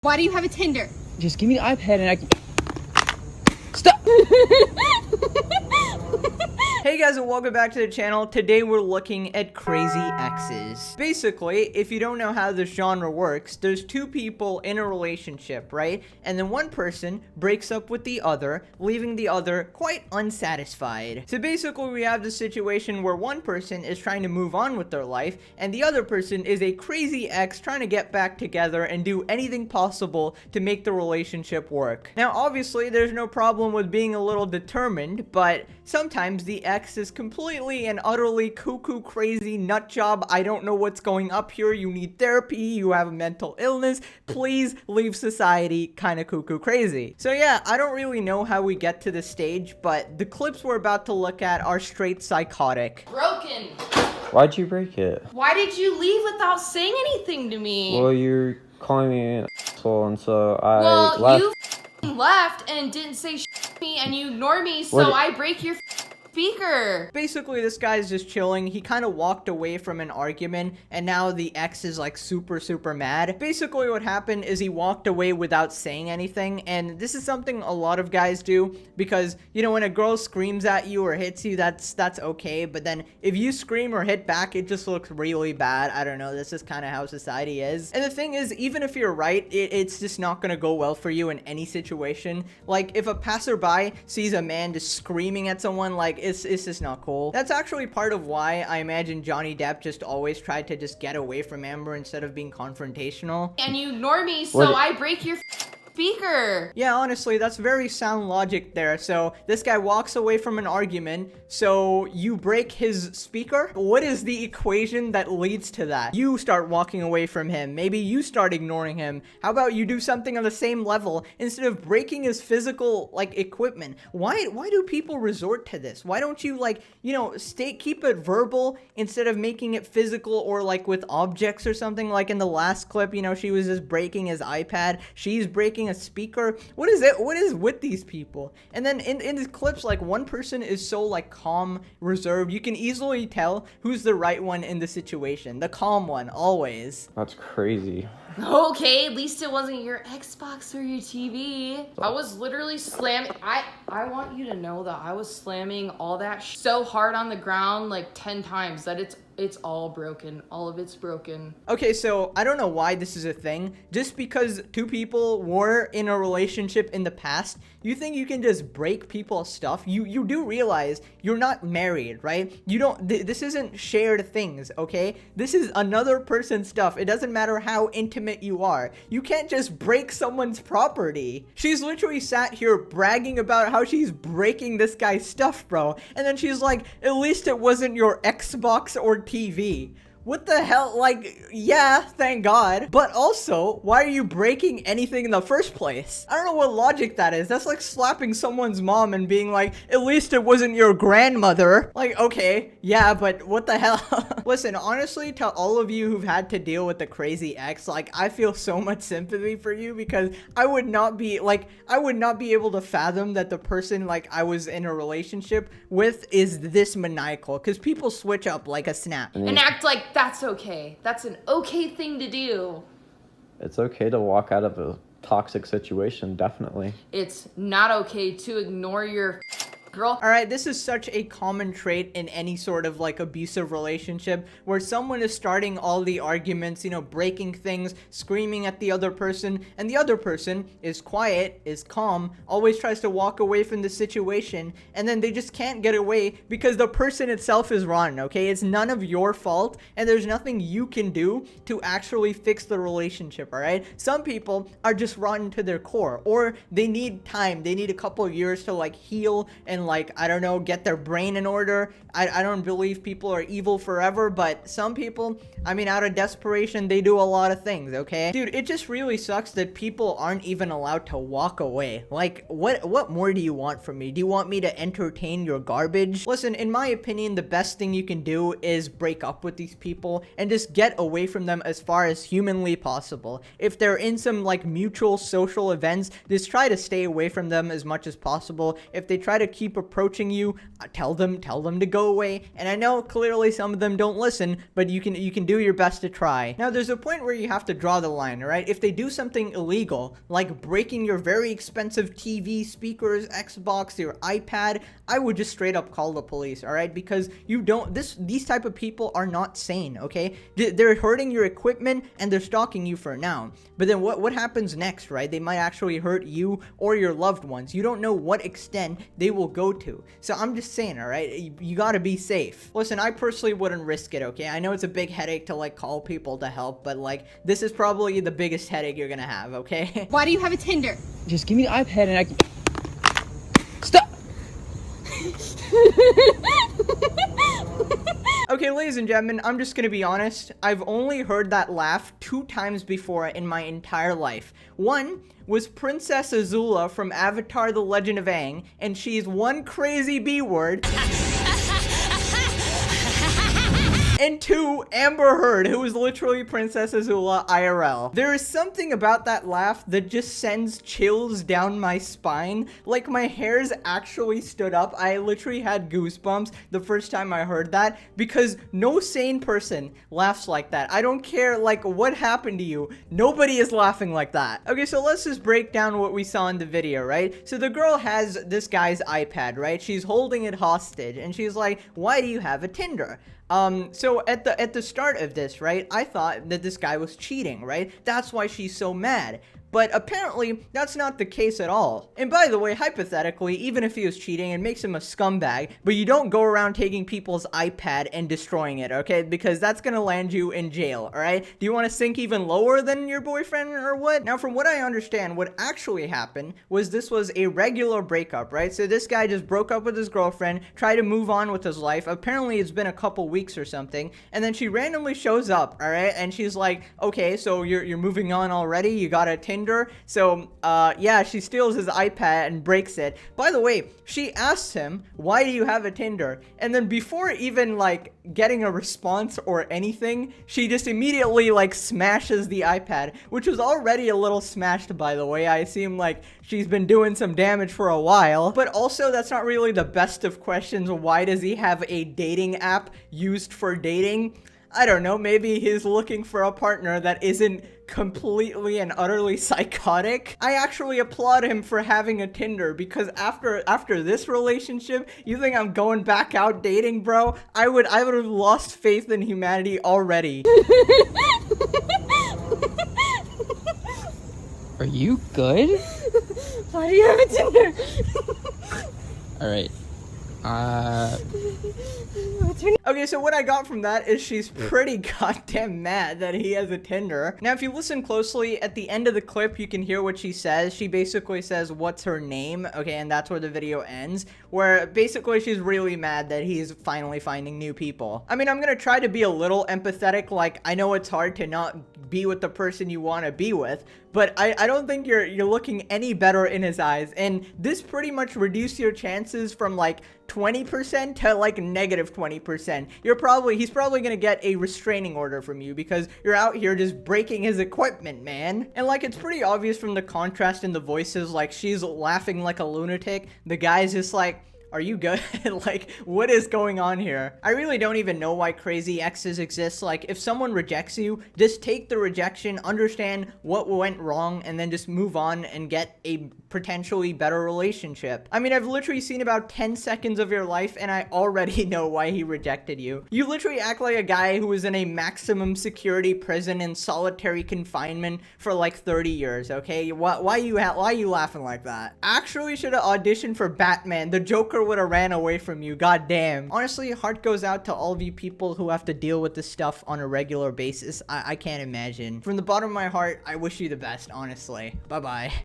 Why do you have a Tinder? Just give me the iPad and I can... Stop! Hey guys, and welcome back to the channel. Today we're looking at crazy exes. Basically, if you don't know how this genre works, there's two people in a relationship, right? And then one person breaks up with the other, leaving the other quite unsatisfied. So basically we have the situation where one person is trying to move on with their life, and the other person is a crazy ex trying to get back together and do anything possible to make the relationship work. Now obviously there's no problem with being a little determined, but sometimes the ex is completely and utterly cuckoo crazy nut job. I don't know what's going up here. You need therapy. You have a mental illness. Please leave society kind of cuckoo crazy. So yeah, I don't really know how we get to this stage, but the clips we're about to look at are straight psychotic. Broken. Why'd you break it? Why did you leave without saying anything to me? Well, you're calling me an asshole, and so I well, left. you left and didn't say to me, and you ignore me, so I break your speaker. Basically, this guy's just chilling. He kind of walked away from an argument, and now the ex is like super mad. Basically, what happened is he walked away without saying anything, and this is something a lot of guys do because, you know, when a girl screams at you or hits you, that's okay, but then if you scream or hit back, it just looks really bad. I don't know, this is kind of how society is. And the thing is, even if you're right, it's just not gonna go well for you in any situation. Like, if a passerby sees a man just screaming at someone, like, it's just not cool. That's actually part of why I imagine Johnny Depp just always tried to just get away from Amber instead of being confrontational. And you ignore me, so I break your speaker. Yeah, honestly, that's very sound logic there. So this guy walks away from an argument, so you break his speaker? What is the equation that leads to that? You start walking away from him. Maybe you start ignoring him. How about you do something on the same level instead of breaking his physical, like, equipment? Why do people resort to this? Why don't you, like, you know, keep it verbal instead of making it physical, or like with objects or something? Like in the last clip, you know, she was just breaking his iPad. She's breaking a speaker. What is it? What is with these people? And then in these clips, like, one person is so like calm, reserved. You can easily tell who's the right one in the situation. The calm one, always. That's crazy. Okay, at least it wasn't your Xbox or your TV. I was literally slamming. I want you to know that I was slamming all that so hard on the ground like 10 times that it's all broken. All of it's broken. Okay, so I don't know why this is a thing. Just because two people were in a relationship in the past, you think you can just break people's stuff? You do realize you're not married, right? You don't, this isn't shared things, okay? This is another person's stuff. It doesn't matter how intimate you are. You can't just break someone's property. She's literally sat here bragging about how she's breaking this guy's stuff, bro. And then she's like, at least it wasn't your Xbox or TV. What the hell? Like, yeah, thank God. But also, why are you breaking anything in the first place? I don't know what logic that is. That's like slapping someone's mom and being like, at least it wasn't your grandmother. Like, okay, yeah, but what the hell? Listen, honestly, to all of you who've had to deal with the crazy ex, like, I feel so much sympathy for you, because I would not be able to fathom that the person, like, I was in a relationship with is this maniacal, because people switch up like a snap. And act like that's okay. That's an okay thing to do. It's okay to walk out of a toxic situation, definitely. It's not okay to ignore your girl. All right, this is such a common trait in any sort of like abusive relationship where someone is starting all the arguments, you know, breaking things, screaming at the other person, and the other person is quiet, is calm, always tries to walk away from the situation, and then they just can't get away because the person itself is rotten, okay? It's none of your fault, and there's nothing you can do to actually fix the relationship, all right? Some people are just rotten to their core, or they need time, they need a couple of years to like heal and, like, I don't know, get their brain in order. I don't believe people are evil forever, but some people, I mean, out of desperation, they do a lot of things, okay? Dude, it just really sucks that people aren't even allowed to walk away. Like, what more do you want from me? Do you want me to entertain your garbage? Listen, in my opinion, the best thing you can do is break up with these people and just get away from them as far as humanly possible. If they're in some, like, mutual social events, just try to stay away from them as much as possible. If they try to keep keep approaching you, tell them to go away. And I know clearly some of them don't listen, but you can do your best to try. Now, there's a point where you have to draw the line, all right? If they do something illegal, like breaking your very expensive TV, speakers, Xbox, your iPad, I would just straight up call the police, all right? Because these type of people are not sane, okay? They're hurting your equipment and they're stalking you for now. But then what happens next, right? They might actually hurt you or your loved ones. You don't know what extent they will go to. So I'm just saying, all right? You gotta be safe. Listen, I personally wouldn't risk it, okay? I know it's a big headache to like call people to help, but like this is probably the biggest headache you're gonna have, okay? Why do you have a Tinder? Just give me the iPad and I can... Stop! Okay, ladies and gentlemen, I'm just gonna be honest. I've only heard that laugh 2 times before in my entire life. One was Princess Azula from Avatar: The Legend of Aang, and she's one crazy B word. And 2, Amber Heard, who is literally Princess Azula IRL. There is something about that laugh that just sends chills down my spine. Like my hairs actually stood up. I literally had goosebumps the first time I heard that, because no sane person laughs like that. I don't care like what happened to you. Nobody is laughing like that. Okay, so let's just break down what we saw in the video, right? So the girl has this guy's iPad, right? She's holding it hostage and she's like, "Why do you have a Tinder?" So at the start of this, right, I thought that this guy was cheating, right? That's why she's so mad. But apparently, that's not the case at all. And by the way, hypothetically, even if he was cheating, it makes him a scumbag, but you don't go around taking people's iPad and destroying it, okay? Because that's gonna land you in jail, alright? Do you want to sink even lower than your boyfriend or what? Now, from what I understand, what actually happened was this was a regular breakup, right? So this guy just broke up with his girlfriend, tried to move on with his life. Apparently, it's been a couple weeks or something, and then she randomly shows up, alright? And she's like, "Okay, so you're moving on already? You got a Tinder?" So, yeah, she steals his iPad and breaks it. By the way, she asks him, "Why do you have a Tinder?" And then before even, like, getting a response or anything, she just immediately, like, smashes the iPad, which was already a little smashed, by the way. I assume, like, she's been doing some damage for a while. But also, that's not really the best of questions. Why does he have a dating app used for dating? I don't know, maybe he's looking for a partner that isn't completely and utterly psychotic. I actually applaud him for having a Tinder, because after this relationship, you think I'm going back out dating, bro? I would have lost faith in humanity already. Are you good? Why do you have a Tinder? Alright. Okay, so what I got from that is she's pretty goddamn mad that he has a Tinder. Now, if you listen closely, at the end of the clip, you can hear what she says. She basically says, "What's her name?" Okay, and that's where the video ends, where basically she's really mad that he's finally finding new people. I mean, I'm gonna try to be a little empathetic. Like, I know it's hard to not be with the person you want to be with, but I don't think you're looking any better in his eyes, and this pretty much reduced your chances from like 20% to like negative 20%. He's probably gonna get a restraining order from you because you're out here just breaking his equipment, man. And like, it's pretty obvious from the contrast in the voices. Like, she's laughing like a lunatic, the guy's just like, "Are you good?" Like, what is going on here? I really don't even know why crazy exes exist. Like, if someone rejects you, just take the rejection, understand what went wrong, and then just move on and get a potentially better relationship. I mean, I've literally seen about 10 seconds of your life, and I already know why he rejected you. You literally act like a guy who was in a maximum security prison in solitary confinement for like 30 years, okay? Why are you laughing like that? Actually should have auditioned for Batman. The Joker would have ran away from you, goddamn. Honestly, heart goes out to all of you people who have to deal with this stuff on a regular basis. I can't imagine. From the bottom of my heart, I wish you the best, honestly. Bye-bye.